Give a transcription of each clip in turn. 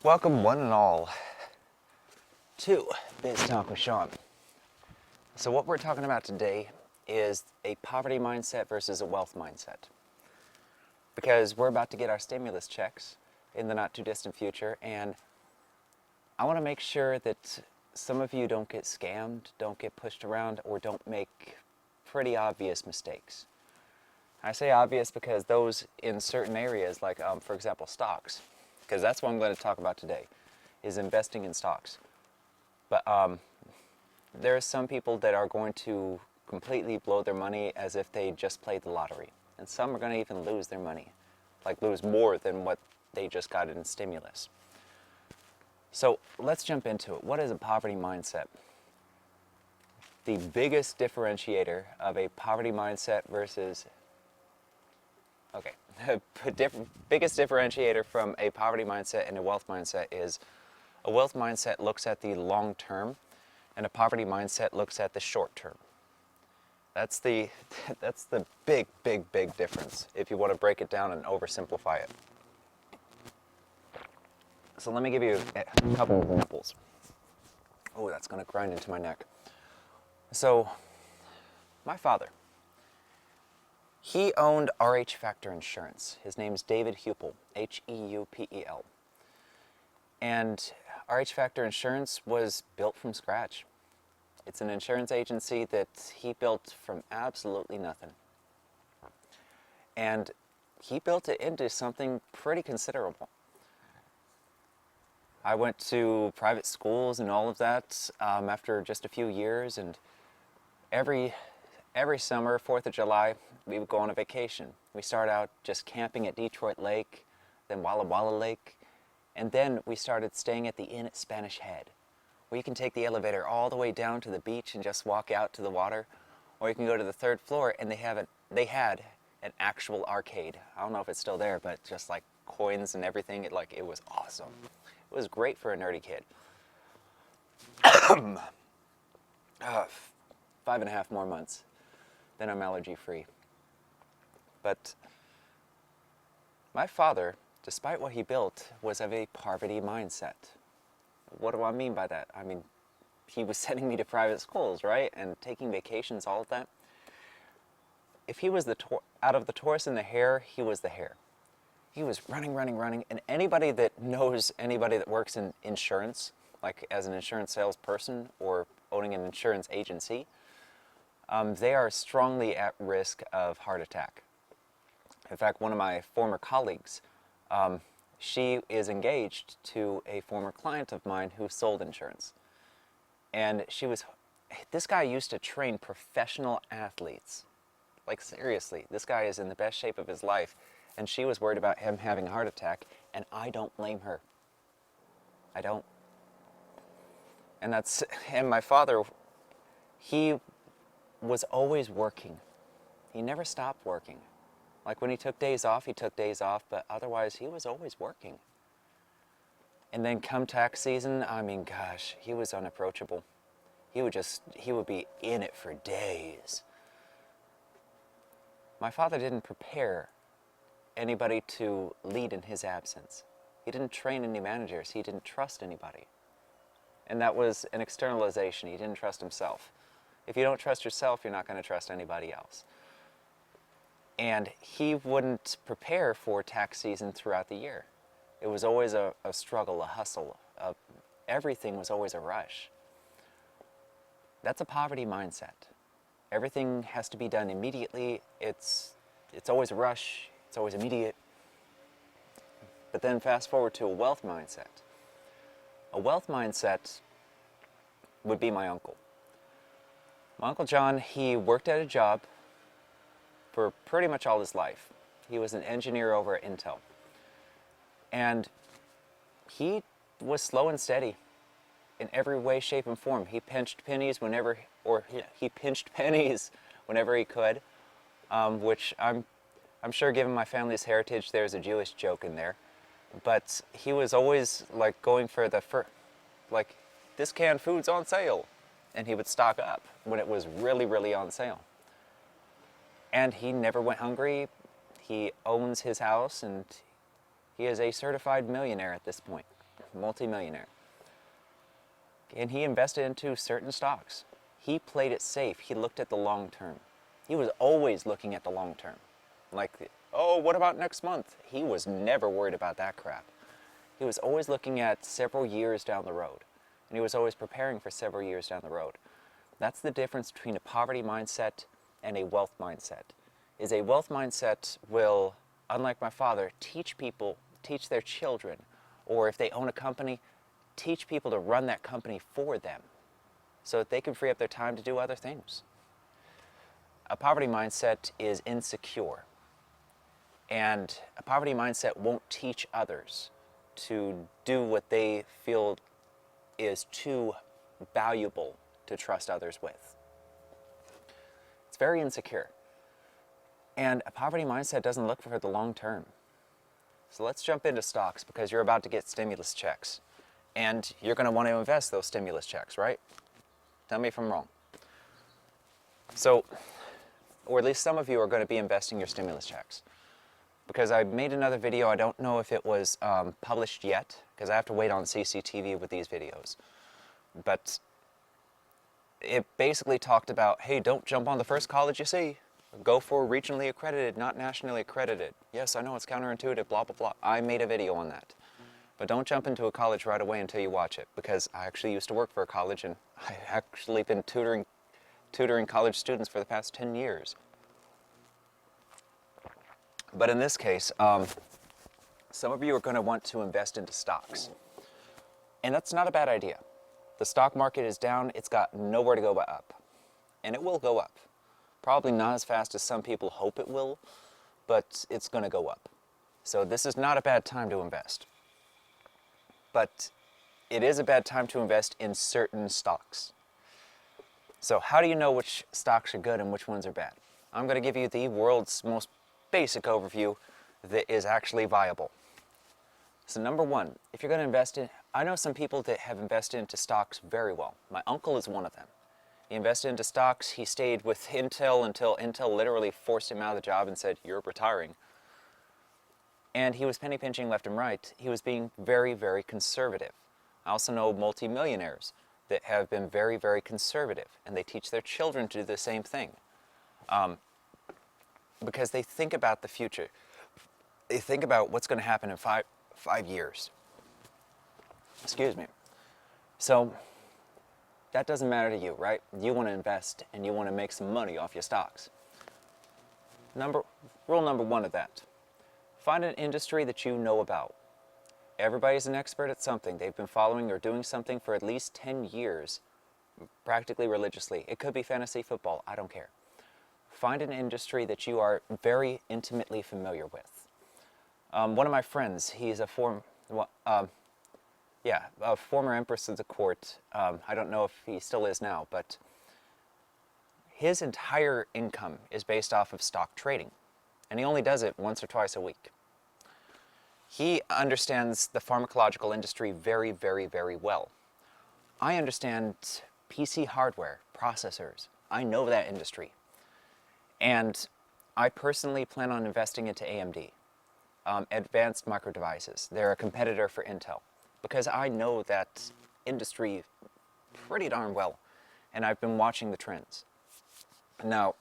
Welcome one and all to Biz Talk with Sean. So what we're talking about today is a poverty mindset versus a wealth mindset. Because we're about to get our stimulus checks in the not too distant future, and I want to make sure that some of you don't get scammed, don't get pushed around, or don't make pretty obvious mistakes. I say obvious because those in certain areas, like for example stocks, because that's what I'm going to talk about today, is investing in stocks. But there are some people that are going to completely blow their money as if they just played the lottery. And some are going to even lose their money, like lose more than what they just got in stimulus. So let's jump into it. What is a poverty mindset? The biggest differentiator of a poverty mindset versus, biggest differentiator from a poverty mindset and a wealth mindset is a wealth mindset looks at the long term and a poverty mindset looks at the short term. That's the big difference if you want to break it down and oversimplify it. So let me give you a couple of examples. Oh, that's going to grind into my neck. So, my father, he owned RH Factor Insurance. His name's David Heupel, Heupel. And RH Factor Insurance was built from scratch. It's an insurance agency that he built from absolutely nothing. And he built it into something pretty considerable. I went to private schools and all of that after just a few years, and every summer, 4th of July, we would go on a vacation. We started out just camping at Detroit Lake, then Walla Walla Lake, and then we started staying at the Inn at Spanish Head, where you can take the elevator all the way down to the beach and just walk out to the water, or you can go to the 3rd floor and they had an actual arcade. I don't know if it's still there, but just like coins and everything, it was awesome. It was great for a nerdy kid. 5.5 more months, then I'm allergy free. But my father, despite what he built, was of a poverty mindset. What do I mean by that? I mean, he was sending me to private schools, right? And taking vacations, all of that. If he was out of the tortoise and the hare, he was the hare. He was running, and anybody that knows anybody that works in insurance, like as an insurance salesperson or owning an insurance agency, they are strongly at risk of heart attack. In fact, one of my former colleagues, she is engaged to a former client of mine who sold insurance. And this guy used to train professional athletes. Like seriously, this guy is in the best shape of his life. And she was worried about him having a heart attack, and I don't blame her. I don't. And my father, he was always working. He never stopped working. Like when he took days off, but otherwise he was always working. And then come tax season, I mean, gosh, he was unapproachable. He would be in it for days. My father didn't prepare anybody to lead in his absence. He didn't train any managers. He didn't trust anybody. And that was an externalization. He didn't trust himself. If you don't trust yourself, you're not going to trust anybody else. And he wouldn't prepare for tax season throughout the year. It was always a struggle, a hustle. Everything was always a rush. That's a poverty mindset. Everything has to be done immediately. It's always a rush. It's always immediate. But then fast forward to a wealth mindset. A wealth mindset would be my uncle. My Uncle John, he worked at a job for pretty much all his life. He was an engineer over at Intel. And he was slow and steady in every way, shape, and form. He pinched pennies whenever he could, which I'm sure given my family's heritage, there's a Jewish joke in there. But he was always like going for like, this canned food's on sale. And he would stock up when it was really on sale. And he never went hungry. He owns his house and he is a certified millionaire at this point. multimillionaire. And he invested into certain stocks. He played it safe. He looked at the long term. He was always looking at the long term. Like, oh, what about next month? He was never worried about that crap. He was always looking at several years down the road. And he was always preparing for several years down the road. That's the difference between a poverty mindset and a wealth mindset. Is a wealth mindset will, unlike my father, teach people, teach their children, or if they own a company, teach people to run that company for them so that they can free up their time to do other things. A poverty mindset is insecure. And a poverty mindset won't teach others to do what they feel is too valuable to trust others with. It's very insecure. And a poverty mindset doesn't look for the long term. So let's jump into stocks because you're about to get stimulus checks. And you're going to want to invest those stimulus checks, right? Tell me if I'm wrong. So, or at least some of you are going to be investing your stimulus checks. Because I made another video, I don't know if it was published yet, because I have to wait on CCTV with these videos. But it basically talked about, hey, don't jump on the first college you see. Go for regionally accredited, not nationally accredited. Yes, I know it's counterintuitive, blah, blah, blah. I made a video on that. But don't jump into a college right away until you watch it, because I actually used to work for a college, and I've actually been tutoring college students for the past 10 years. But in this case, some of you are going to want to invest into stocks. And that's not a bad idea. The stock market is down, it's got nowhere to go but up. And it will go up. Probably not as fast as some people hope it will, but it's going to go up. So this is not a bad time to invest. But it is a bad time to invest in certain stocks. So how do you know which stocks are good and which ones are bad? I'm going to give you the world's most basic overview that is actually viable. So number one, if you're going to invest in, I know some people that have invested into stocks very well. My uncle is one of them. He invested into stocks, he stayed with Intel until Intel literally forced him out of the job and said, you're retiring. And he was penny pinching left and right. He was being very, very conservative. I also know multimillionaires that have been very, very conservative, and they teach their children to do the same thing. Because they think about the future. They think about what's going to happen in five years. Excuse me. So that doesn't matter to you, right? You want to invest and you want to make some money off your stocks. Rule number one of that. Find an industry that you know about. Everybody's an expert at something. They've been following or doing something for at least 10 years, practically religiously. It could be fantasy football, I don't care. Find an industry that you are very intimately familiar with. One of my friends, he's a former empress of the court. I don't know if he still is now, but his entire income is based off of stock trading. And he only does it once or twice a week. He understands the pharmacological industry very, very, very well. I understand PC hardware, processors. I know that industry. And I personally plan on investing into AMD, Advanced Micro Devices. They're a competitor for Intel, because I know that industry pretty darn well, and I've been watching the trends. Now,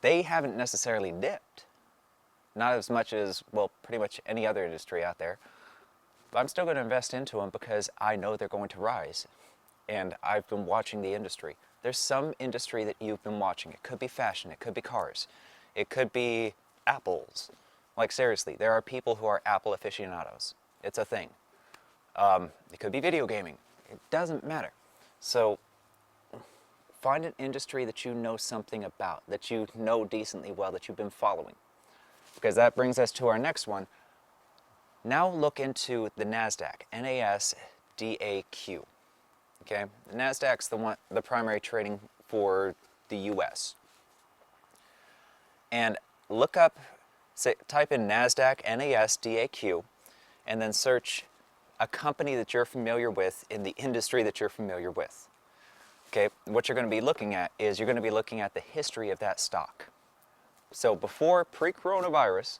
they haven't necessarily dipped. Not as much as, well, pretty much any other industry out there. But I'm still going to invest into them because I know they're going to rise. And I've been watching the industry. There's some industry that you've been watching. It could be fashion. It could be cars. It could be apples. Like, seriously, there are people who are Apple aficionados. It's a thing. It could be video gaming. It doesn't matter. So find an industry that you know something about, that you know decently well, that you've been following. Because that brings us to our next one. Now look into the NASDAQ, NASDAQ. Okay, the NASDAQ's the primary trading for the U.S. And look up, type in NASDAQ, NASDAQ, and then search a company that you're familiar with in the industry that you're familiar with. Okay, what you're going to be looking at is you're going to be looking at the history of that stock. So before pre-coronavirus,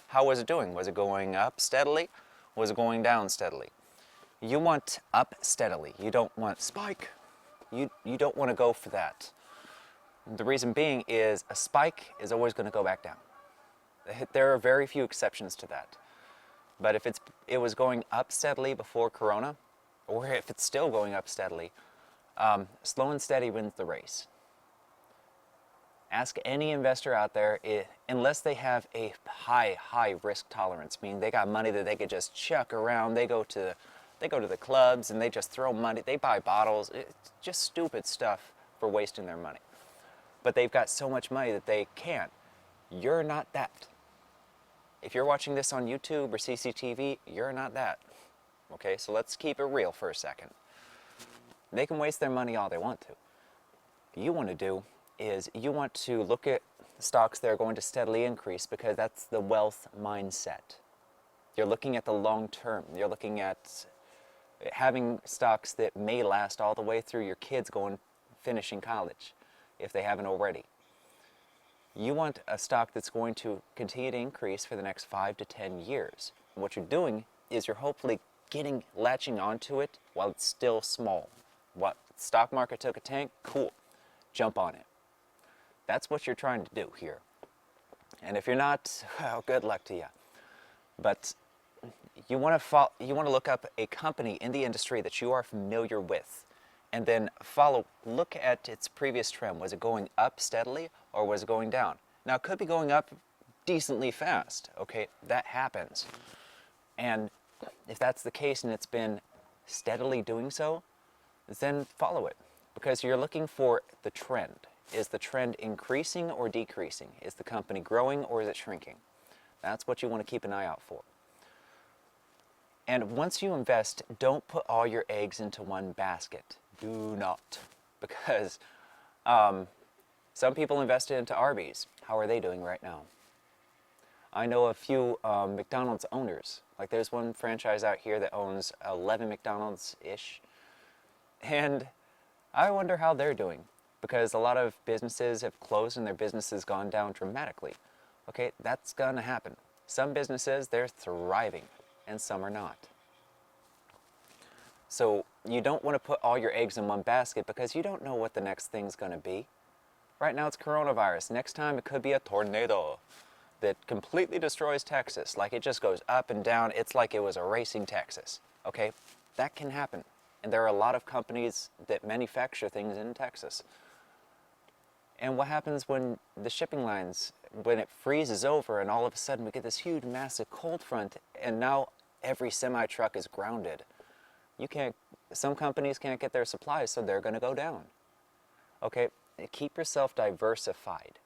how was it doing? Was it going up steadily? Was it going down steadily? You want up steadily. You don't want spike. You don't want to go for that. The reason being is a spike is always going to go back down. There are very few exceptions to that. But if it was going up steadily before Corona, or if it's still going up steadily, slow and steady wins the race. Ask any investor out there, unless they have a high risk tolerance, meaning they got money that they could just chuck around. They go to the clubs and they just throw money. They buy bottles. It's just stupid stuff for wasting their money. But they've got so much money that they can't. You're not that. If you're watching this on YouTube or CCTV, you're not that. Okay, so let's keep it real for a second. They can waste their money all they want to. What you want to do is you want to look at stocks that are going to steadily increase, because that's the wealth mindset. You're looking at the long term. You're looking at having stocks that may last all the way through your kids finishing college, if they haven't already. You want a stock that's going to continue to increase for the next 5 to 10 years. And what you're doing is you're hopefully latching onto it while it's still small. What stock market took a tank? Cool. Jump on it. That's what you're trying to do here. And if you're not, well, good luck to you. But you want to look up a company in the industry that you are familiar with, and then look at its previous trend. Was it going up steadily or was it going down? Now, it could be going up decently fast. Okay, that happens. And if that's the case and it's been steadily doing so, then follow it, because you're looking for the trend. Is the trend increasing or decreasing? Is the company growing or is it shrinking? That's what you want to keep an eye out for. And once you invest, don't put all your eggs into one basket. Do not. Because some people invested into Arby's. How are they doing right now? I know a few McDonald's owners. Like, there's one franchise out here that owns 11 McDonald's-ish. And I wonder how they're doing, because a lot of businesses have closed and their business has gone down dramatically. Okay, that's gonna happen. Some businesses, they're thriving, and some are not. So you don't want to put all your eggs in one basket, because you don't know what the next thing's gonna be. Right now it's coronavirus. Next time it could be a tornado that completely destroys Texas. Like, it just goes up and down. It's like it was erasing Texas. Okay, that can happen. And there are a lot of companies that manufacture things in Texas. And what happens when the shipping lines, when it freezes over and all of a sudden we get this huge massive cold front, and now every semi-truck is grounded? Some companies can't get their supplies, so they're going to go down. Okay, keep yourself diversified.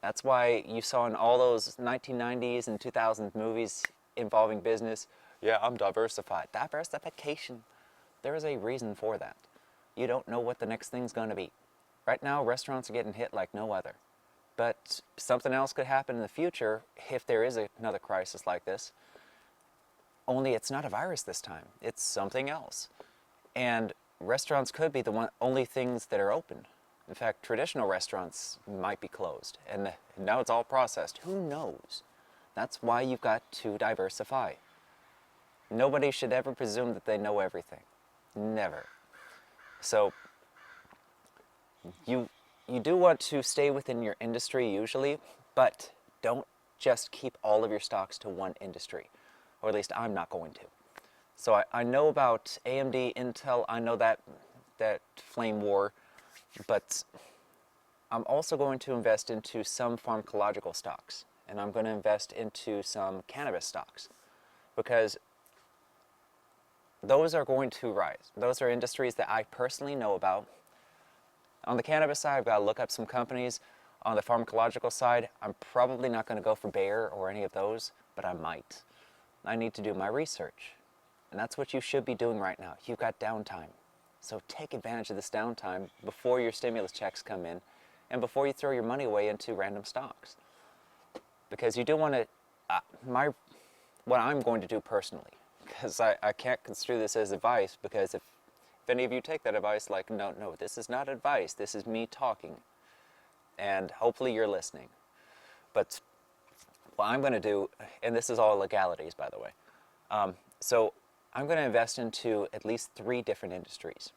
That's why you saw in all those 1990s and 2000s movies involving business, yeah, I'm diversified. Diversification. There is a reason for that. You don't know what the next thing's going to be. Right now, restaurants are getting hit like no other. But something else could happen in the future if there is another crisis like this. Only it's not a virus this time. It's something else. And restaurants could be the only things that are open. In fact, traditional restaurants might be closed. And now it's all processed. Who knows? That's why you've got to diversify. Nobody should ever presume that they know everything. Never. So you do want to stay within your industry usually, but don't just keep all of your stocks to one industry. Or at least I'm not going to. So I know about AMD, Intel, I know that flame war, but I'm also going to invest into some pharmacological stocks, and I'm going to invest into some cannabis stocks, because those are going to rise. Those are industries that I personally know about. On the cannabis side, I've got to look up some companies. On the pharmacological side, I'm probably not going to go for Bayer or any of those, but I might. I need to do my research. And that's what you should be doing right now. You've got downtime. So take advantage of this downtime before your stimulus checks come in and before you throw your money away into random stocks. Because you do want to, what I'm going to do personally, because I can't construe this as advice, because if any of you take that advice, like, no, this is not advice, this is me talking. And hopefully you're listening. But what I'm going to do, and this is all legalities, by the way. So I'm going to invest into at least 3 different industries.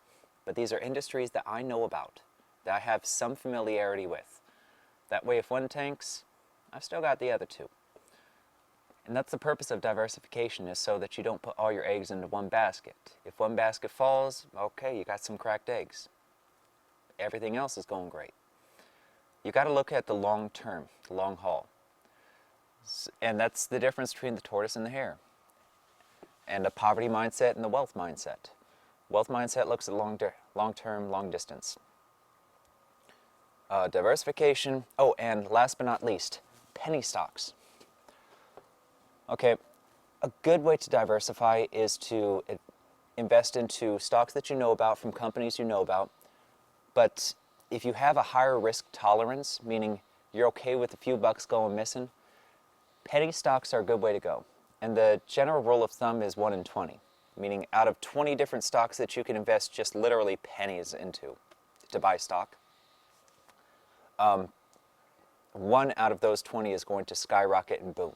But these are industries that I know about, that I have some familiarity with. That way, if one tanks, I've still got the other 2. And that's the purpose of diversification, is so that you don't put all your eggs into one basket. If one basket falls, okay, you got some cracked eggs. Everything else is going great. You got to look at the long term, the long haul. And that's the difference between the tortoise and the hare. And the poverty mindset and the wealth mindset. Wealth mindset looks at long term, long distance. Diversification. Oh, and last but not least, penny stocks. Okay, a good way to diversify is to invest into stocks that you know about from companies you know about. But if you have a higher risk tolerance, meaning you're okay with a few bucks going missing, penny stocks are a good way to go. And the general rule of thumb is 1 in 20, meaning out of 20 different stocks that you can invest just literally pennies into to buy stock, 1 out of those 20 is going to skyrocket and boom.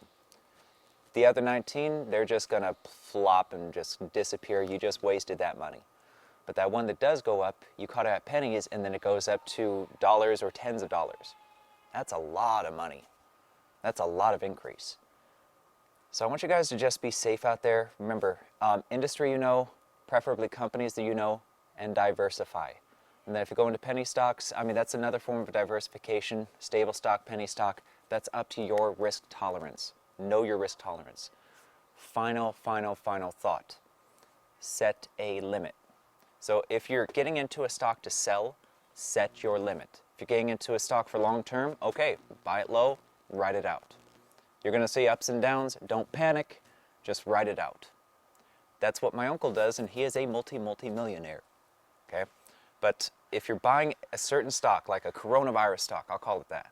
The other 19, they're just going to flop and just disappear. You just wasted that money. But that one that does go up, you caught it at pennies, and then it goes up to dollars or tens of dollars. That's a lot of money. That's a lot of increase. So I want you guys to just be safe out there. Remember, industry you know, preferably companies that you know, and diversify. And then if you go into penny stocks, I mean, that's another form of diversification. Stable stock, penny stock, that's up to your risk tolerance. Know your risk tolerance. Final thought. Set a limit. So if you're getting into a stock to sell, set your limit. If you're getting into a stock for long term, okay, buy it low, ride it out. You're going to see ups and downs, don't panic, just ride it out. That's what my uncle does, and he is a multi-millionaire. Okay? But if you're buying a certain stock, like a coronavirus stock, I'll call it that,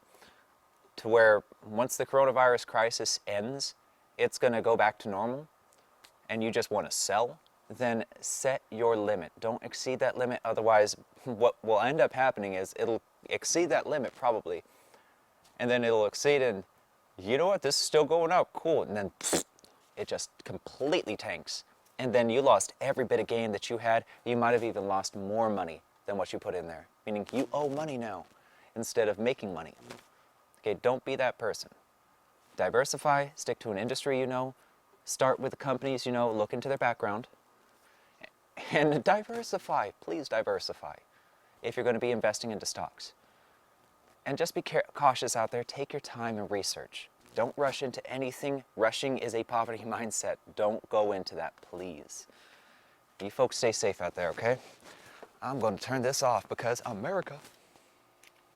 to where once the coronavirus crisis ends, it's going to go back to normal, and you just want to sell, then set your limit. Don't exceed that limit, otherwise what will end up happening is it'll exceed that limit probably, and then it'll exceed, and you know what, this is still going up, cool, and then it just completely tanks. And then you lost every bit of gain that you had. You might have even lost more money than what you put in there, meaning you owe money now instead of making money. Okay, don't be that person. Diversify, stick to an industry you know, start with the companies you know, look into their background, and diversify, please diversify if you're going to be investing into stocks. And just be cautious out there, take your time and research. Don't rush into anything. Rushing is a poverty mindset. Don't go into that, please. You folks stay safe out there, okay? I'm going to turn this off because America.